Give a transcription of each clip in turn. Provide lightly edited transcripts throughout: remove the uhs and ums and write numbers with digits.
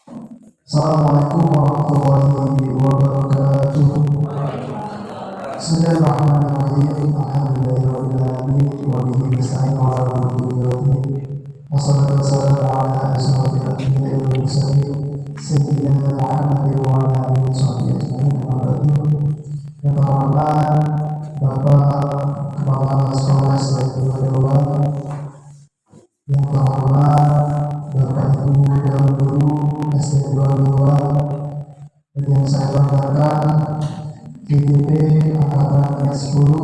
Assalamualaikum warahmatullahi wabarakatuh. Bismillahirrahmanirrahim. Alhamdulillahirabbil alamin wa bihi nasta'in 'ala umuri dunya. Wassalatu wassalamu ala asyrofil anbiya'i wal mursalin sayyidina Muhammadin wa ala alihi washabbihi ajma'in. Yang terhormat Bapak Kepala Sekolah Sekolah Dewa, yang terhormat Bapak Ibu dan Guru SD 22, dan yang saya banggakan GDP Angkatan S10,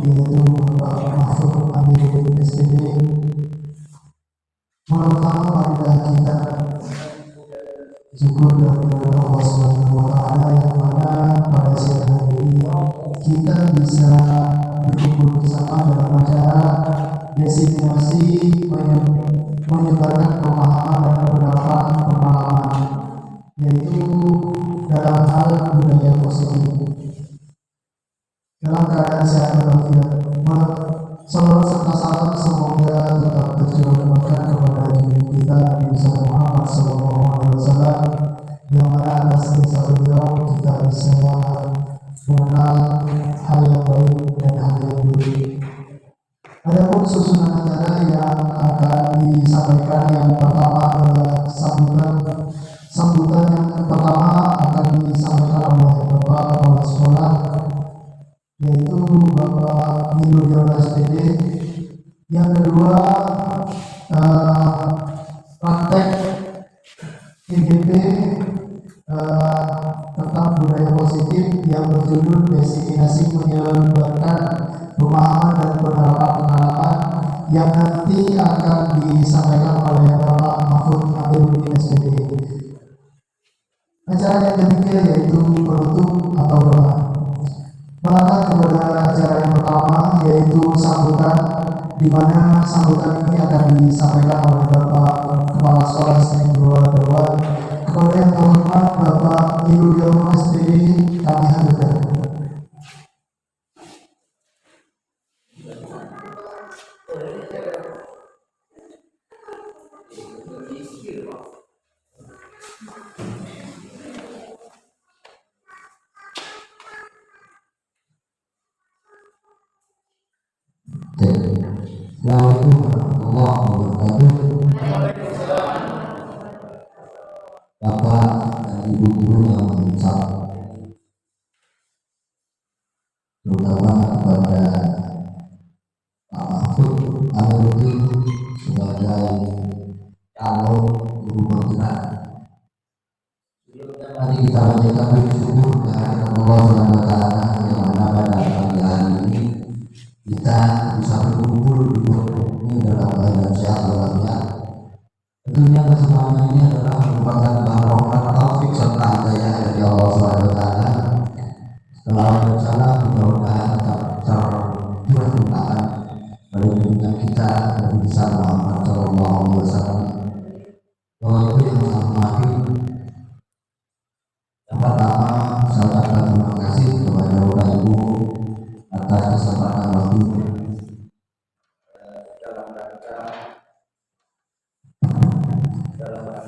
yaitu Bapak Mahfud Amiruddin SPD. Pertama marilah kita syukur kepada Allah Subhanahu wa Ta'ala yang mana pada siang hari ini kita bisa berkumpul bersama dalam acara destinasi menyebarkan pemahaman dan beberapa pengalaman, yaitu dalam hal budaya positif dalam keadaan sehat walafiat. Salawat serta salam semoga tetap tercurah kepada diri kita Nabi Muhammad SAW, yang mana atas dasar beliau kita bisa mengenal hal yang baik dan hal yang buruk. Adapun susunan acara yang akan disampaikan, yang pertama adalah sambutan yang pertama akan disampaikan oleh Bapak Kepala Sekolah, yaitu Bapak Amiruddin SPD. Yang kedua, praktek IGP tentang budaya positif yang berjudul destinasi menyebarkan pemahaman dan beberapa pengalaman, yang nanti akan disampaikan oleh Bapak Mahfud Amiruddin SPD. Acara yang ketiga yaitu penutup atau doa. Melangkah kepada acara yang pertama, yaitu sambutan, di mana sambutan ini akan disampaikan oleh Bapak Kepala Sekolah SD 22. Kepada yang terhormat Bapak Amiruddin SPD, kami haturkan. Assalamualaikum warahmatullahi wabarakatuh. Bapak dan Ibu guru yang mengucap, terutama kepada Pak Mahfud Amiruddin sebagai calon guru bergerak. Mari kita panjatkan bersyukur kehadirat Allah Subhanahu wa Ta'ala, yang mana pada pagi hari ini kita bisa berkumpul di ini dalam keadaan sehat walafiat. Tentunya kesemuanya ini adalah merupakan barokah taufik serta hidayah dari Allah Subhanahu wa Ta'ala. Setelah berjalan, mudah-mudahan tetap tercurahkan pada junjungan kita Nabi besar Muhammad Sallallahu Alaihi Wasallam. Bahwa itu yang saya hormati, yang pertama saya ucapkan terima kasih kepada Bapak Ibu atas kesempatan waktu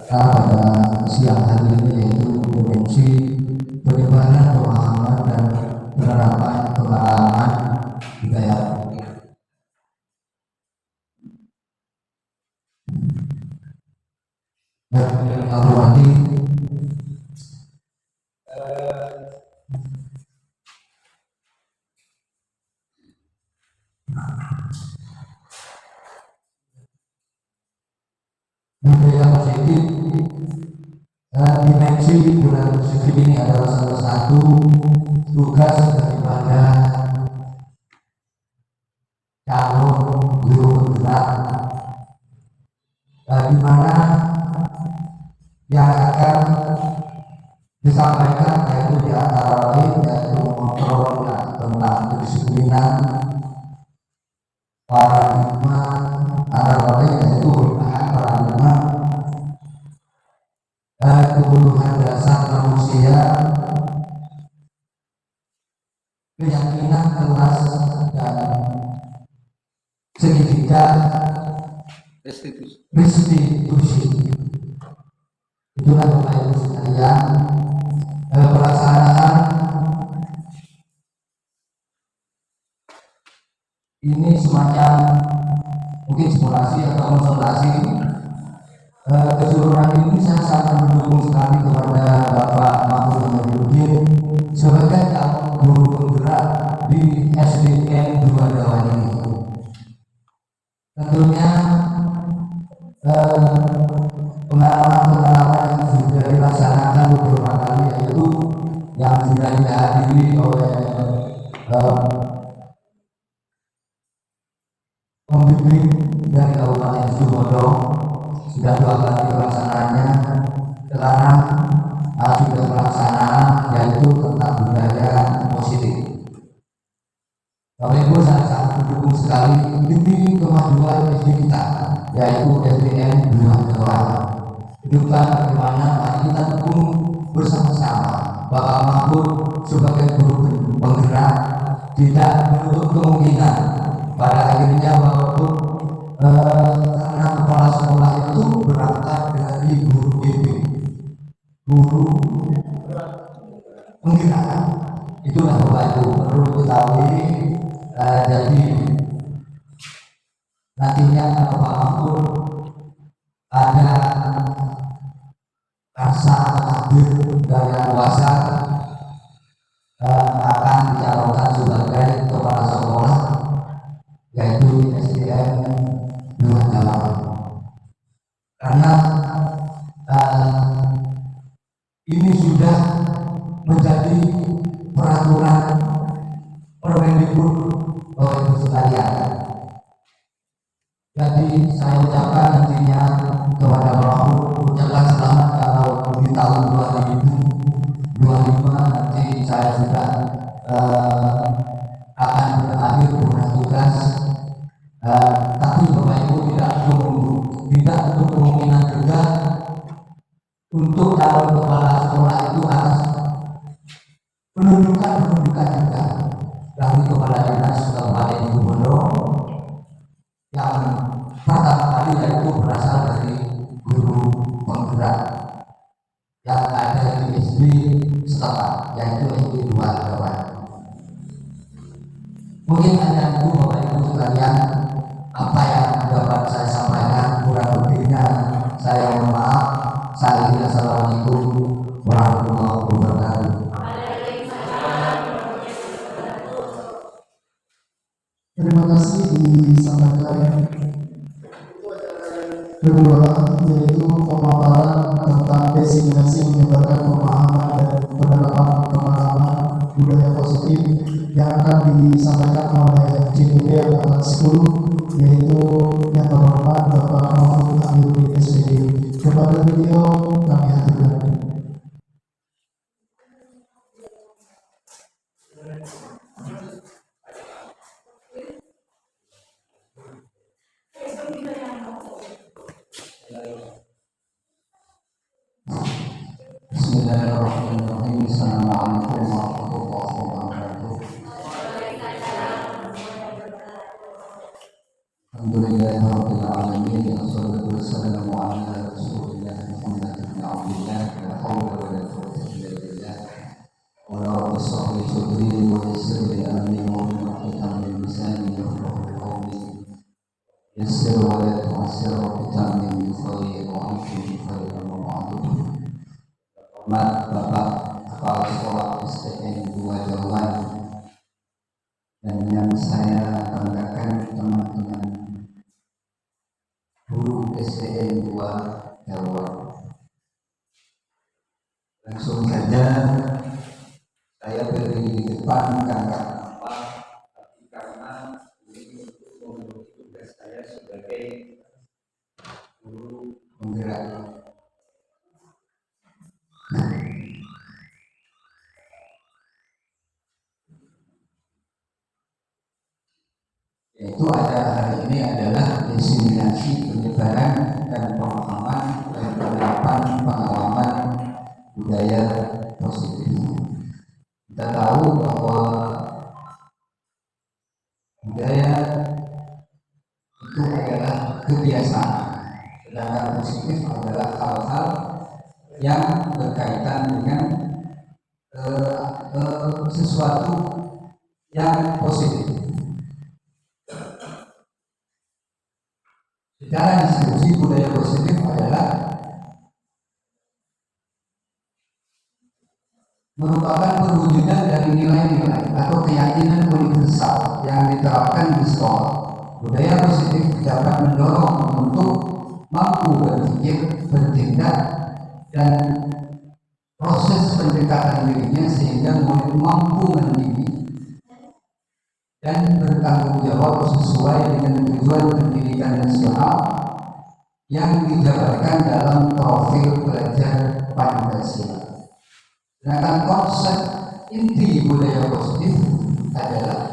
pada siang hari ini, yaitu dimensi penyebaran pemahaman dan penerapan pengalaman budaya. Dan yang hormati budaya positif. Dimensi bulan suci ini adalah salah satu tugas daripada calon guru bergerak, di mana yang akan disampaikan yaitu di antara lain yaitu mengontrol tentang kedisiplinan, paradigma, antara lain yaitu penggunaan paradigma, kebutuhan dasar manusia, keyakinan kelas dan segitiga restitusi. Itulah Bapak Ibu sekalian, pelaksanaan ini semacam mungkin simulasi atau konsultasi keseluruhan ini. Saya sangat mendukung sekali kepada Bapak Mahfud Amiruddin sebagai guru penggerak di SDN 2 Jawa ini. Tentunya pengalaman-pengalaman yang sudah dilaksanakan beberapa kali, yaitu yang sudah dihadiri oleh pembimbing dari Kabupaten Situbondo, sudah 2 kali pelaksanaannya. Sekarang sudah pelaksanaan, yaitu tentang budaya positif. Bapak Ibu, saya sangat mendukung sekali ini kemajuan SD kita, yaitu SDN 2 Jawa. Kedepan bagaimana mari kita dukung bersama-sama. Bapak Mahfud sebagai guru penggerak tidak menutup kemungkinan pada akhirnya walaupun karena kepala sekolah itu berangkat dari guru BP, guru penggerak. Itulah Bapak Ibu perlu diketahui. Jadi nantinya kalau Pak Mahfud ada rasa takdir dan kuasa akan dicalonkan sebagai kepala sekolah, yaitu SDN 2 Jawa. Karena ini sudah menjadi peraturan Permendikbud Bapak Ibu sekalian. Jadi saya ucapkan nantinya kepada Bapak ucapkan selamat kalau di tahun 2025 nanti saya sudah akan berakhir dengan tugas. Tapi Bapak Ibu tidak untuk kemungkinan juga untuk calon kepala sekolah itu atas penunjukan juga dari kepala dinas Kabupaten Situbondo yang pertama kali, yaitu berasal dari guru penggerak yang ada di SD setempat, yaitu SD 2 Jawa. Mungkin hanya itu Bapak Ibu sekalian apa yang dapat saya sampaikan, kurang lebihnya saya mohon maaf. Assalamualaikum warahmatullahi wabarakatuh. Terima kasih disampaikan kedua, yaitu pemaparan tentang destinasi menyebarkan pemahaman dan penerapan pemahaman budaya positif yang akan disampaikan oleh CDP angkatan 10, yaitu yang terhormat Bapak Mahfud Amiruddin SPD. Kepada beliau kami haturkan. Bismillahirrahmanirrahim. Assalamualaikum warahmatullahi wabarakatuh. Alhamdulillahirabbil alamin. Wassalatu wassalamu ala rasulillah Muhammad bin Abdillah. La haula wala quwwata illa billah. Wa la rabbi shrah li sadri wa yassir li amri wa hlul min lisani yafqahu qawli. Yassir wa la tu'assir wa ta'min bi khairin wa anfir bi khairin wa ma'ruf. Bapak Kepala Sekolah SDN 2 Jawa dan yang saya banggakan teman-teman guru SDN 2 Jawa. Langsung saja saya berdiri di depan karena apa? Tapi karena ini untuk memenuhi tugas saya sebagai guru penggerak. Yaitu ada hari ini adalah diseminasi penyebaran dan pemahaman dan penerapan pengalaman budaya positif. Kita tahu bahwa budaya itu adalah kebiasaan, sedangkan positif adalah hal-hal yang berkaitan dengan sesuatu yang positif. Secara diskusi budaya positif adalah merupakan perwujudan dari nilai-nilai atau keyakinan universal yang diterapkan di sekolah. Budaya positif dapat mendorong untuk mampu berpikir, bertindak, dan proses pendekatan dirinya sehingga murid mampu mendidik dan bertanggung jawab sesuai dengan tujuan pendidikan nasional yang dijabarkan dalam profil pelajar Pancasila. Sedangkan konsep inti budaya positif adalah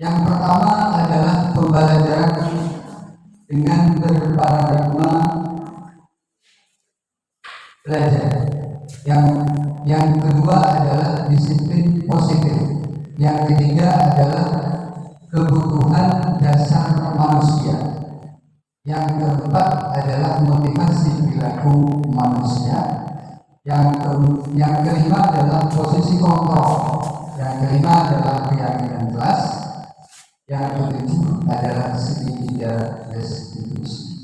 yang pertama adalah pembelajaran dengan berparadigma belajar. Yang kedua adalah disiplin positif. Yang ketiga adalah kebutuhan dasar manusia. Yang keempat adalah motivasi perilaku manusia. Yang kelima adalah posisi kontrol. Yang kelima adalah keyakinan kelas. Yang ketujuh adalah segitiga restitusi.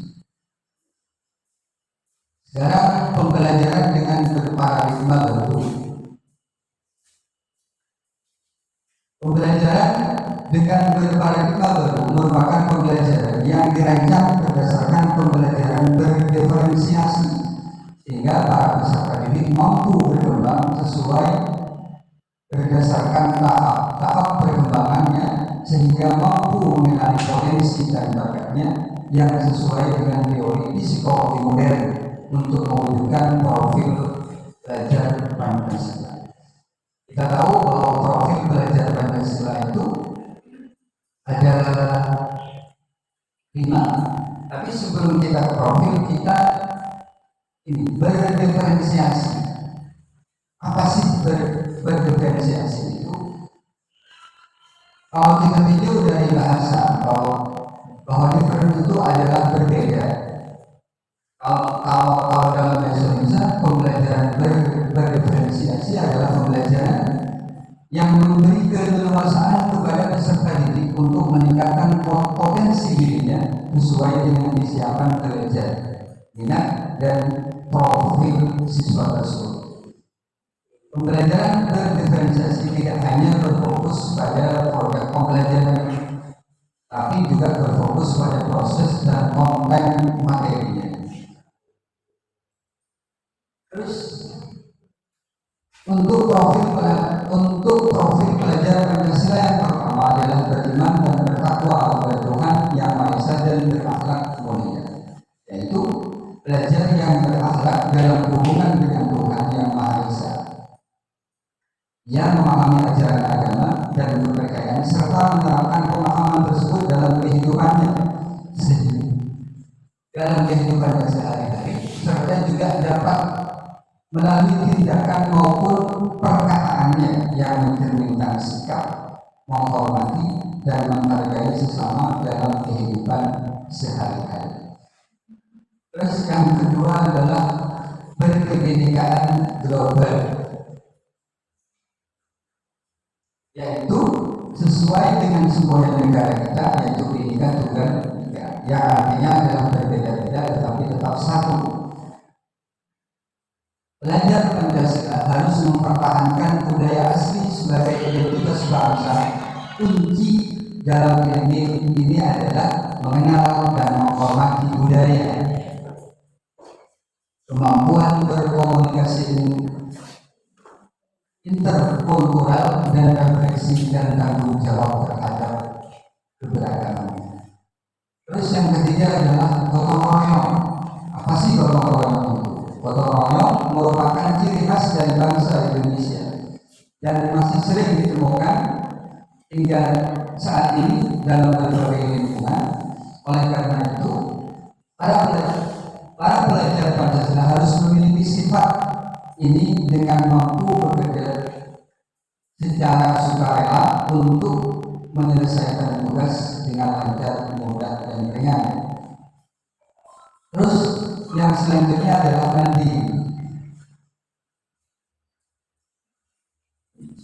Sekarang pembelajaran dengan berparadigma baru. Pembelajaran dengan berparadigma baru merupakan pembelajaran yang dirancang berdasarkan pembelajaran berdiferensiasi sehingga para peserta didik mampu berkembang sesuai berdasarkan tahap perkembangannya sehingga mampu mengenali potensi dan bakatnya yang sesuai dengan teori psikologi modern untuk mewujudkan profil belajar Pancasila. Kita tahu bahwa profil belajar Pancasila itu ada 5, tapi sebelum kita ke profil kita ini berdiferensiasi. Apa sih berdiferensiasi itu? Kalau kita tinjau dari bahasa bahwa different itu adalah berbeda. Kalau dalam bahasa Indonesia pembelajaran berdiferensiasi adalah pembelajaran yang memberi keleluasaan kepada peserta didik untuk meningkatkan potensi dirinya sesuai dengan kesiapan belajar, minat, dan profil siswa tersebut. Pembelajaran berdiferensiasi tidak hanya berfokus pada produk pembelajaran, tapi juga berfokus pada proses dan konten materinya. Terus untuk profil pelajar Pancasila yang pertama adalah beriman dan bertakwa kepada Tuhan Yang Maha Esa dan berakhlak mulia, yaitu belajar yang berakhlak dalam hubungan dengan Tuhan Yang Maha Esa, yang memahami ajaran agama dan kepercayaan serta menerapkan pemahaman tersebut dalam kehidupannya sehari-hari, serta juga dapat melalui tindakan maupun perkataannya yang mencerminkan sikap menghormati dan menghargai sesama dalam kehidupan sehari-hari. Terus yang kedua adalah berkebinekaan global, yaitu sesuai dengan semboyan negara kita, yaitu Bhinneka Tunggal Ika, yang artinya adalah berbeda-beda tetapi tetap satu. Belajar Pancasila harus mempertahankan budaya asli sebagai identitas bangsa. Kunci dalam ini adalah mengenal dan menghormati budaya, kemampuan berkomunikasi interkultural, dan refleksi dan tanggung jawab terhadap keberagaman. Terus yang ketiga adalah gotong royong. Apa sih gotong royong itu? Gotong royong merupakan ciri khas dari bangsa Indonesia dan masih sering ditemukan hingga saat ini dalam berbagai lingkungan. Oleh karena itu, para pelajar Pancasila harus memiliki sifat ini dengan mampu bekerja secara sukarela untuk menyelesaikan tugas dengan lancar, mudah, dan ringan. Terus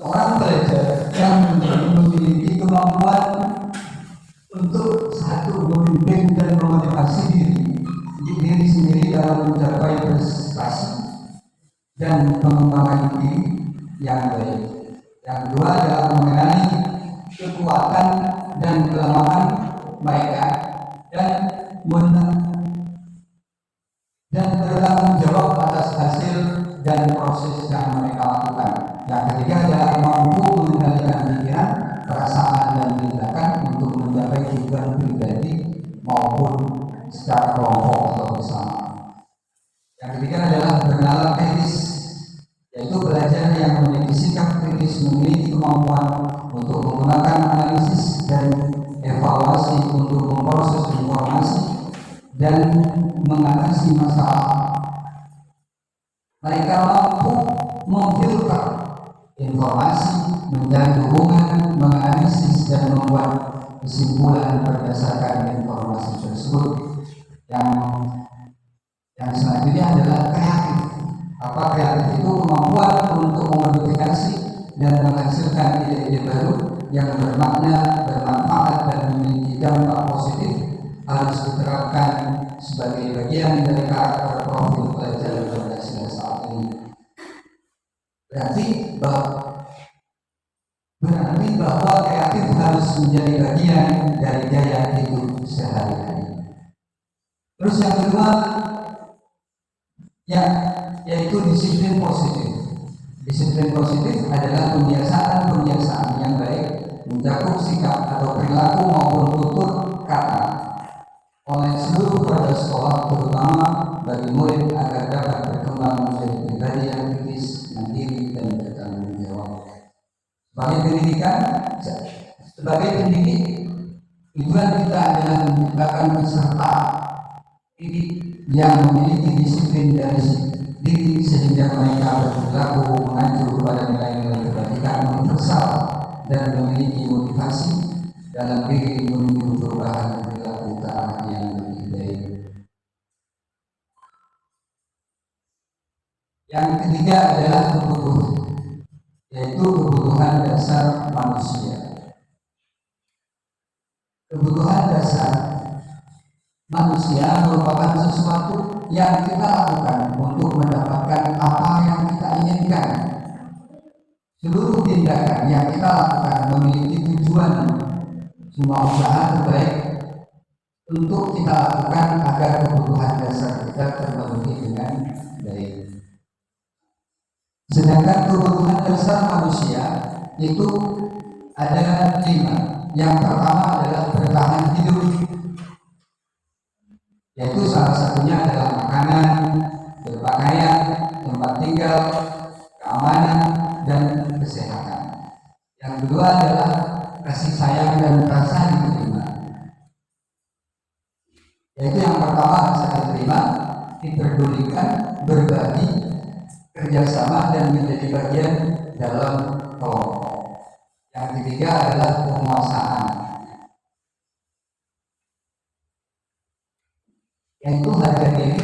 Seorang pelajar yang memiliki kemampuan untuk satu memimpin dan memotivasi diri sendiri dalam mencapai prestasi dan pengembangan diri yang baik. Yang kedua adalah mengenali kekuatan dan kelemahan mereka dan bertanggung jawab atas hasil dan proses yang mereka lakukan. Yang ketiga adalah mampu mengendalikan pikiran, perasaan dan tindakan untuk mencapai tujuan pribadi maupun secara kelompok atau bersama. Yang ketiga adalah bernalar kritis, yaitu belajar yang memiliki sikap kritis, memiliki kemampuan untuk menggunakan analisis dan evaluasi untuk memproses informasi dan mengatasi masalah. Mereka mampu memfilter informasi, mencari hubungan, menganalisis dan membuat kesimpulan berdasarkan informasi tersebut. Yang selanjutnya adalah kreatif. Apa kreatif itu? Kemampuan untuk memodifikasi dan menghasilkan ide-ide baru yang bermakna, bermanfaat dan memiliki dampak positif harus diterapkan sebagai bagian dari karakter profil pelajar Pancasila saat ini. Berarti bahwa kreatif harus menjadi bagian dari gaya hidup sehari-hari. Terus yang kedua, yaitu disiplin positif. Disiplin positif adalah kebiasaan yang baik mencakup sikap atau perilaku maupun tutur kata oleh seluruh warga sekolah, terutama bagi murid agar dapat berkembang menjadi pribadi yang kritis, mandiri dan bertanggung jawab. Sebagai pendidik, tujuan kita adalah menciptakan peserta didik yang memiliki disiplin dari diri sehingga mereka berperilaku mengacu kepada nilai-nilai kebajikan universal dan memiliki motivasi dalam diri menuju perubahan perilaku ke arah yang lebih baik. Yang ketiga adalah kebutuhan dasar manusia. Kebutuhan dasar manusia merupakan sesuatu yang kita lakukan untuk mendapatkan apa yang kita inginkan. Seluruh tindakan yang kita lakukan memiliki tujuan. Semua usaha terbaik untuk kita lakukan agar kebutuhan dasar kita terpenuhi dengan baik. Sedangkan kebutuhan dasar manusia itu ada 5. Yang pertama adalah bertahan hidup, yaitu salah satunya adalah makanan, berpakaian, tempat tinggal, keamanan, dan kesehatan. Yang kedua adalah kasih sayang dan rasa diterima, yaitu yang pertama rasa diterima, diperdulikan, berbagi, kerjasama, dan menjadi bagian dalam kelompok. Yang ketiga adalah penguasaan, yaitu harga diri,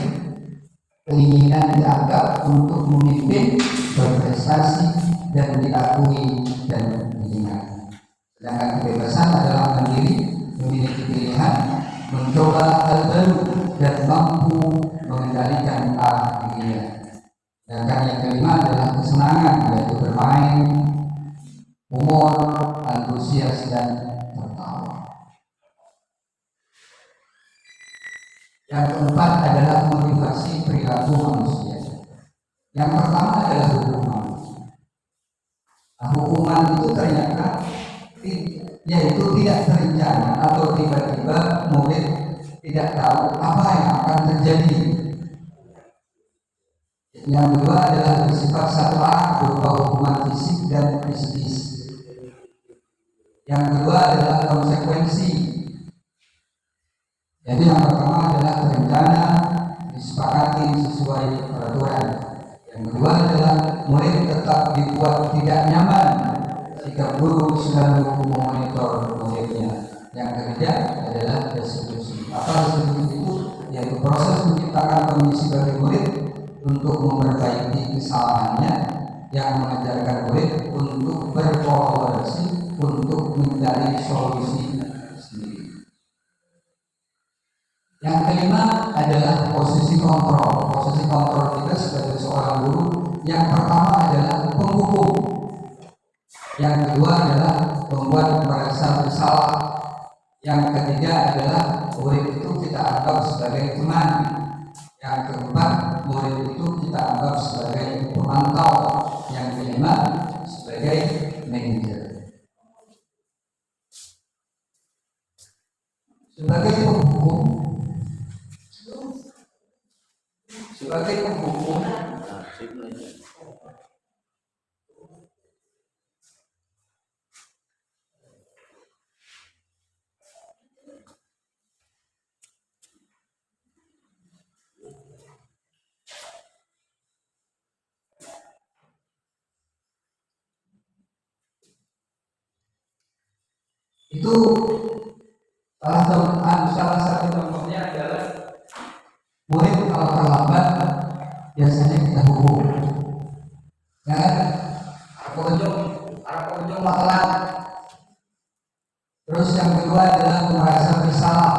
keinginan dianggap untuk memimpin, berprestasi, dan diakui dan diingat. Sedangkan kebebasan adalah mandiri, memiliki pilihan, mencoba hal baru, dan mampu mengendalikan arah dirinya. Sedangkan yang kelima adalah kesenangan, yaitu bermain, humor, antusias, dan tertawa. Yang keempat adalah motivasi perilaku manusia. Yang pertama adalah hukuman. Hukuman itu ternyata yaitu tidak terencana atau tiba-tiba murid tidak tahu apa yang akan terjadi. Yang kedua adalah bersifat satu arah berupa hukuman fisik dan psikis. Yang kedua adalah konsekuensi. Jadi yang pertama adalah terencana, disepakati sesuai peraturan. Yang kedua adalah murid tetap dibuat tidak nyaman jika guru selalu memonitor muridnya. Yang ketiga adalah resolusi. Apa resolusi itu? Yaitu proses menciptakan kondisi bagi murid untuk memperbaiki kesalahannya yang mengajarkan murid untuk berkolaborasi untuk mencari solusi sendiri. Yang kelima adalah posisi kontrol. Posisi kontrol kita sebagai seorang guru yang pertama adalah penghukum, yang kedua adalah membuat merasa bersalah, yang ketiga adalah murid itu kita anggap sebagai teman, yang keempat murid itu kita anggap sebagai pemantau, yang kelima sebagai manajer. Sebagai penghukum, itu salah satu contohnya adalah murid kalau terlambat biasanya kita hukum, ya kan? Para pengunjung telat. Terus yang kedua adalah merasa bersalah.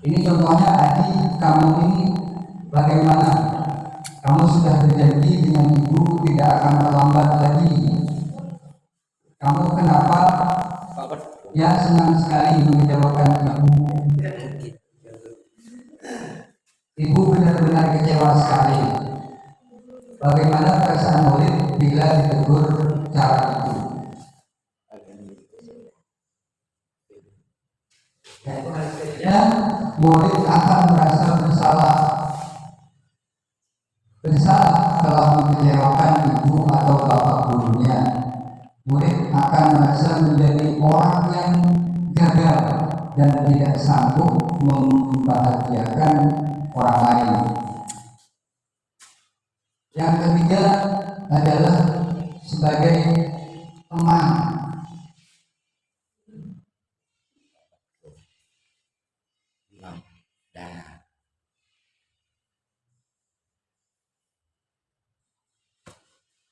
Ini contohnya, Adi, kamu ini bagaimana? Kamu sudah berjanji dengan ibu tidak akan terlambat lagi. Kamu kenapa? Ya, senang sekali mengecewakan ibu. Ibu benar-benar kecewa sekali. Bagaimana perasaan murid bila ditegur cara itu? Ya, murid akan merasa bersalah telah mengecewakan ibu atau bapak gurunya. Murid akan merasa menjadi orang yang gagal dan tidak sanggup membahagiakan orang lain. Yang ketiga adalah sebagai teman.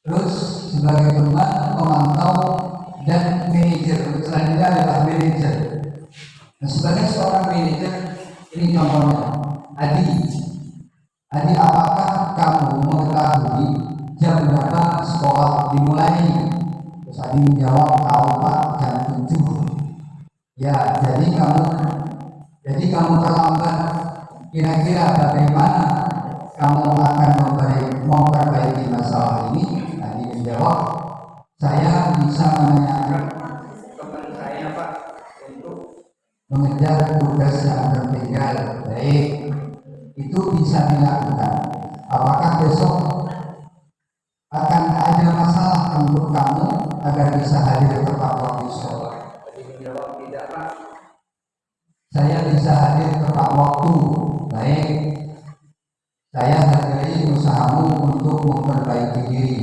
Terus sebagai teman, pemantau, dan manajer. Selanjutnya adalah manajer. Nah, sebagai seorang manajer, ini contohnya. Adi, apakah kamu mengetahui jam berapa sekolah dimulai? Terus Adi menjawab, tahu Pak, jam 7. Ya, jadi kamu terlambat. Kira-kira bagaimana kamu akan memperbaiki masalah ini? Adi menjawab, saya bisa menanyakan teman saya Pak untuk mengejar tugas yang tertinggal. Baik, itu bisa dilakukan. Apakah besok akan ada masalah untuk kamu agar bisa hadir tepat waktu sekolah? Adi menjawab, tidak Pak, saya bisa hadir tepat waktu. Baik, saya hargai usahamu untuk memperbaiki diri.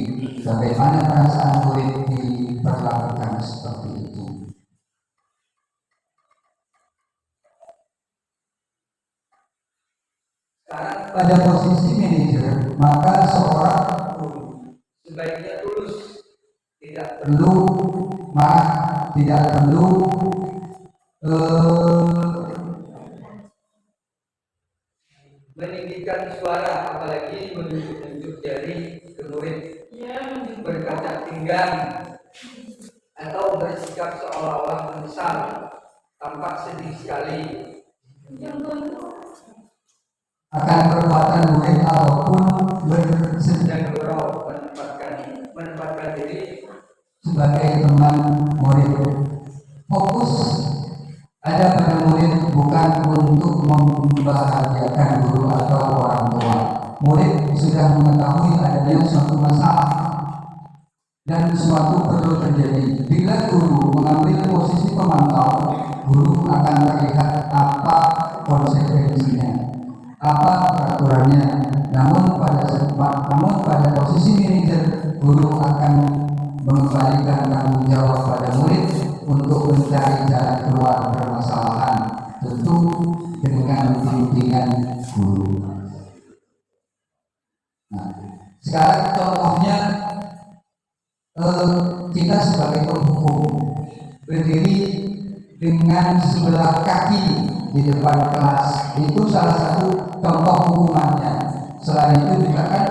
Bagaimana perasaan murid diperlakukan seperti itu? Sekarang pada posisi manajer, maka seorang sebaiknya tulus, tidak perlu marah, tidak perlu meninggikan suara, apalagi menunjuk jari ke murid, berkata pinggang atau bersikap seolah-olah menyesal, tampak sedih sekali akan perbuatan murid ataupun bersedang gurau, menempatkan diri sebagai teman murid. Fokus ada pada murid bukan untuk membahagiakan guru atau orang tua. Murid sudah mengetahui adanya suatu masalah dan sesuatu perlu terjadi. Bila guru mengambil posisi pemantau, guru akan melihat apa konsekuensinya, apa peraturannya. Namun pada posisi manajer, guru akan mengembalikan tanggung jawab pada murid untuk mencari jalan keluar permasalahan, tentu dengan bimbingan guru. Nah, sekarang contoh dengan sebelah kaki di depan kelas. Itu salah satu contoh hukumannya. Selain itu juga kan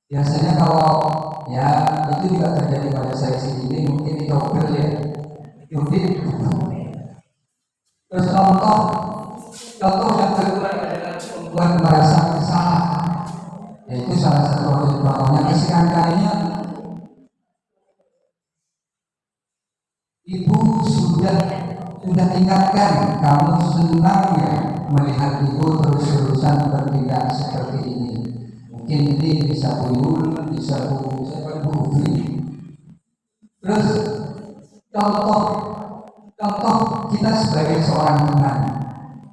biasanya kalau ya itu juga terjadi pada saya sendiri, mungkin dicopil ya, judit. Terus contoh yang kedua adalah membuat merasa bersalah, yaitu salah satu contohnya kesekian kalinya ibu sudah ingatkan, kamu senang ya melihat ibu terus-terusan bertindak seperti ini. Mungkin ini bisa buyul, bisa bubri. Terus contoh kita sebagai seorang teman,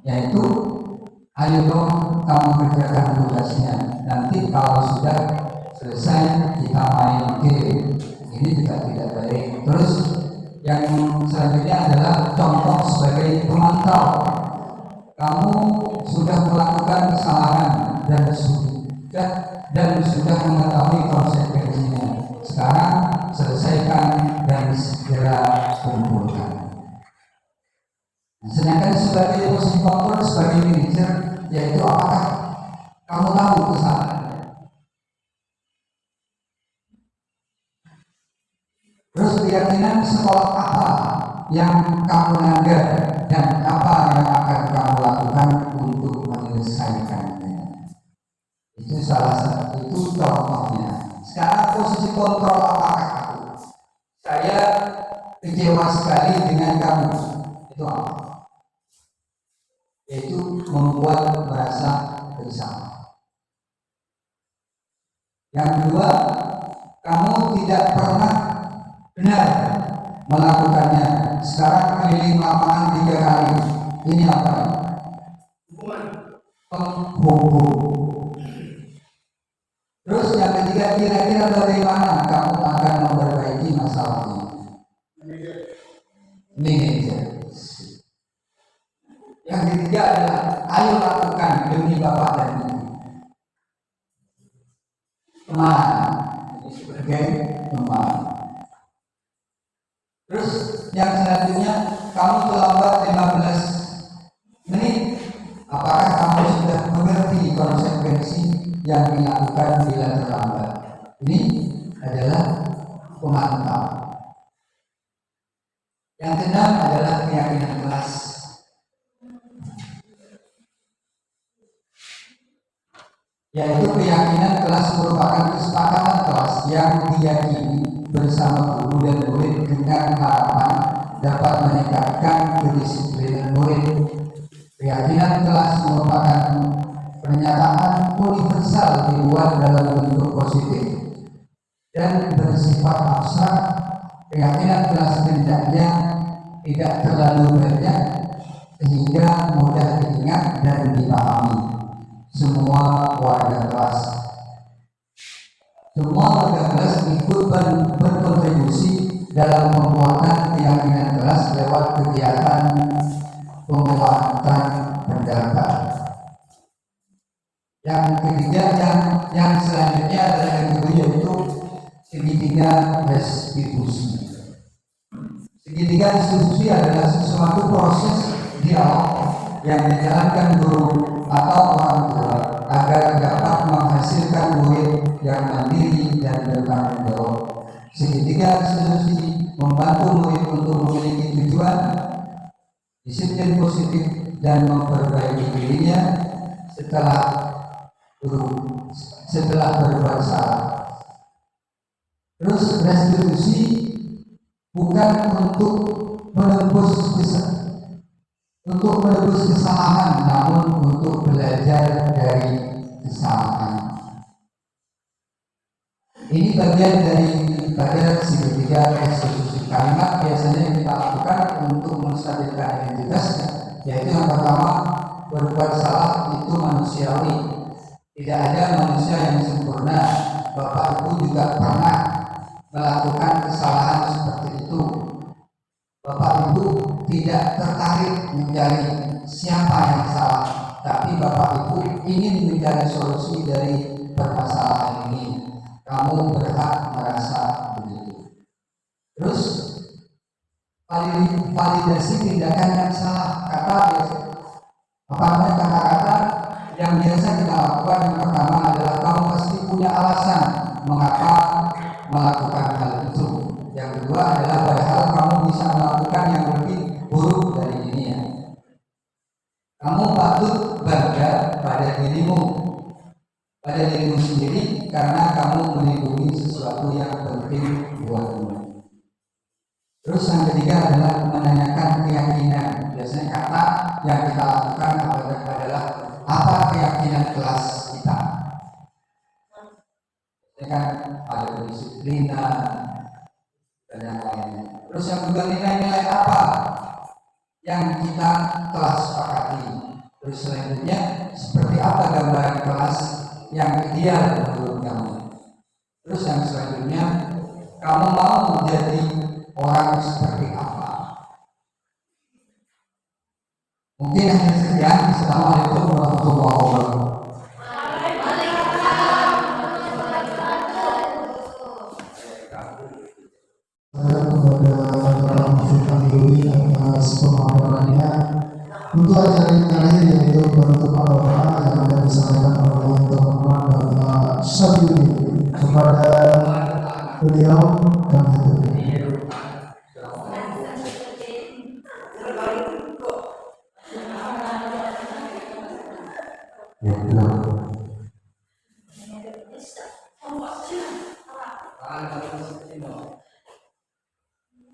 yaitu ayo dong kamu kerjakan tugasnya. Nanti kalau sudah selesai kita main game. Ini juga tidak baik. Terus yang selanjutnya adalah contoh sebagai pemantau. Kamu sudah melakukan kesalahan dan sudah mengetahui konsekuensinya. Sekarang selesaikan dan segera kumpulkan. Sedangkan sebagai posisi kontrol, sebagai manajer, yaitu apakah kamu tahu kesalahannya? Terus keyakinan sekolah apa yang kamu langgar dan apa yang akan kamu lakukan untuk menyelesaikannya? Itu salah satu, itu contohnya. Sekarang posisi kontrol apakah aku? Saya kecewa sekali dengan kamu. Itu apa? Yaitu membuat merasa bersalah. Yang kedua, kamu tidak pernah benar melakukannya. Sekarang keliling lapangan 3 kali. Ini apa? Penghukum. Terus yang ketiga, kira-kira bagaimana kamu akan memperbaiki masalah ini? Manajer. Yang ketiga adalah ayo lakukan demi Bapak dan Ibu. Teman, ini sebagai teman. Terus yang selanjutnya, kamu terlambat 15 menit. Apakah kamu sudah mengerti konsekuensi yang dilakukan bila terlambat? Ini adalah pemantau. Yang keenam adalah keyakinan kelas. Yaitu keyakinan kelas merupakan kesepakatan kelas yang diyakini bersama guru dan murid dengan harapan dapat meningkatkan kedisiplinan murid. Keyakinan kelas merupakan pernyataan universal dibuat dalam bentuk positif dan bersifat abstrak. Keyakinan kelas hendaknya tidak terlalu banyak sehingga mudah diingat dan dipahami semua warga kelas. Semua warga kelas ikut berkontribusi dalam penguatan keyakinan kelas lewat kegiatan penguatan pendapat. Yang ketiga, yang selanjutnya adalah yang kedua, yaitu segitiga restitusi. Segitiga restitusi adalah sesuatu proses dialog yang dijalankan guru atau orang tua agar dapat menghasilkan murid yang mandiri dan bertanggung jawab. Segitiga restitusi membantu murid untuk memiliki tujuan, disiplin positif, dan memperbaiki dirinya setelah berbuat salah. Terus restitusi bukan untuk menebus kesalahan, namun untuk belajar dari kesalahan. Ini bagian daripada segitiga restitusi. Kalimat biasanya yang kita lakukan untuk menstabilkan identitas, yaitu yang pertama, berbuat salah itu manusiawi. Tidak ada manusia yang sempurna. Bapak Ibu juga pernah melakukan kesalahan seperti itu. Bapak Ibu tidak tertarik mencari siapa yang salah, tapi Bapak Ibu ingin mencari solusi dari permasalahan ini. Kamu berhak merasa begitu. Terus validasi tindakan yang salah. Kata-kata yang biasa kita lakukan yang pertama adalah kamu pasti punya alasan mengapa melakukan hal itu. Yang kedua adalah padahal kamu bisa melakukan yang lebih buruk dari ini ya. Kamu patut bangga pada dirimu sendiri karena kamu melindungi sesuatu yang penting buatmu. Terus yang ketiga adalah menanyakan keyakinan. Biasanya kata yang kita lakukan adalah apa keyakinan kelas kita. Ya kan ada kedisiplinan dan yang lainnya. Terus yang juga nilai-nilai apa yang kita telah sepakati. Terus selanjutnya seperti apa gambaran kelas yang ideal menurut kamu. Terus yang selanjutnya kamu mau menjadi orang seperti apa. Mungkin hanya sekian. Assalamualaikum warahmatullahi wabarakatuh. Atas pemaparannya untuk acara yang terakhir yaitu penutupan doa yang akan disampaikan oleh yang terhormat Bapak Syabiri kepada beliau kami aturkan.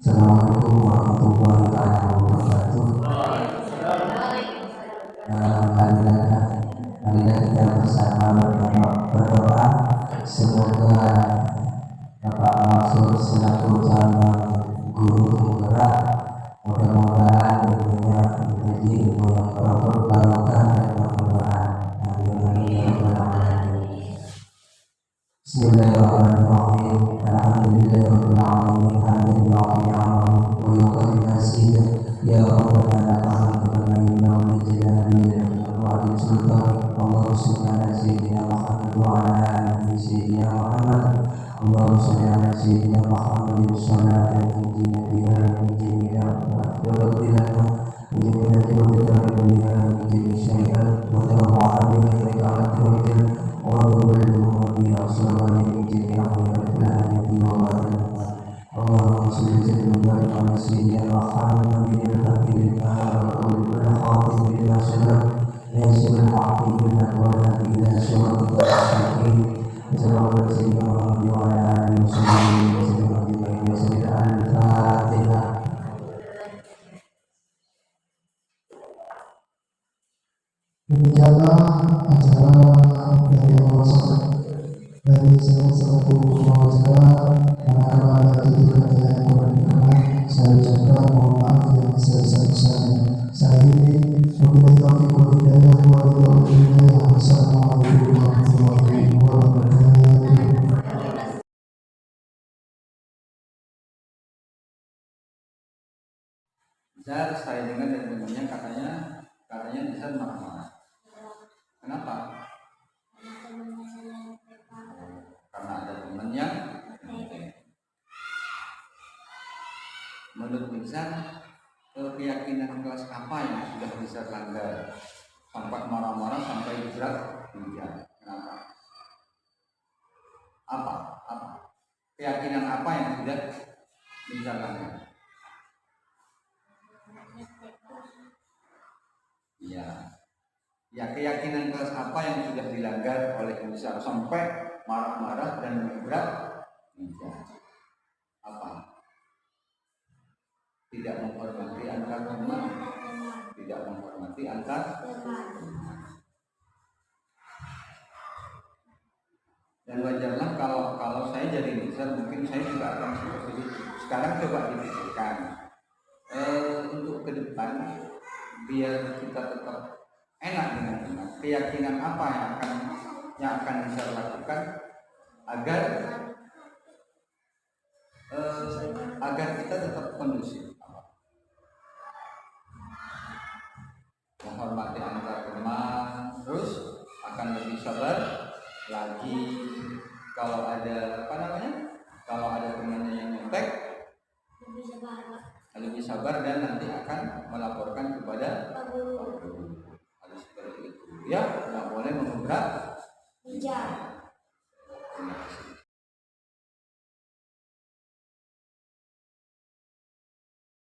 Assalamualaikum warahmatullahi wabarakatuh. Marilah kita bersama berdoa semoga Bapak Mansur selaku calon guru penggerak mudah-mudahan ilmunya menjadi ilmu yang barokah dan bermanfaat. Bismillahirrahmanirrahim. Alhamdulillahirabbil alamin. Alhamdulillahi alamin. Wa yuqaddim nasidah ya rabbana alhamdulillah wa jalali wa sultan. Allahumma shalli ala sayyidina Muhammad wa ala ali sayyidina Muhammad. Allahumma shalli ala sayyidina Muhammad wa sallallahu alaihi Demikianlah acara dari dari saya selaku pengacara yang akan ada tutup yang kurang berkenan. Saya ucapkan mohon maaf yang sebesar-besarnya. Saya ini wabillahi taufiq wal hidayah wa billahi. Wassalamualaikum warahmatullahi wabarakatuh. Bisa saya dengar dari temannya katanya bisa marah-marah. Kenapa? Karena ada teman yang menurut Bisa keyakinan kelas apa yang sudah bisa langgar sampai marah-marah sampai berat hujan. Kenapa? Apa? Keyakinan apa yang sudah bisa langgar? Ya keyakinan kelas apa yang sudah dilanggar oleh Bisa sampai marah-marah dan berat hujan? Apa? Tidak menghormati antar teman, tidak menghormati antar dan wajarlah kalau saya jadi Bisa mungkin saya juga akan seperti itu. Sekarang coba dipikirkan untuk ke depan biar kita tetap enak dengan iman. Keyakinan apa yang akan bisa lakukan agar kita tetap kondusif, menghormati antar teman, terus akan lebih sabar lagi kalau ada temannya yang nyontek, lebih sabar dan nanti akan melaporkan kepada Pak Guru.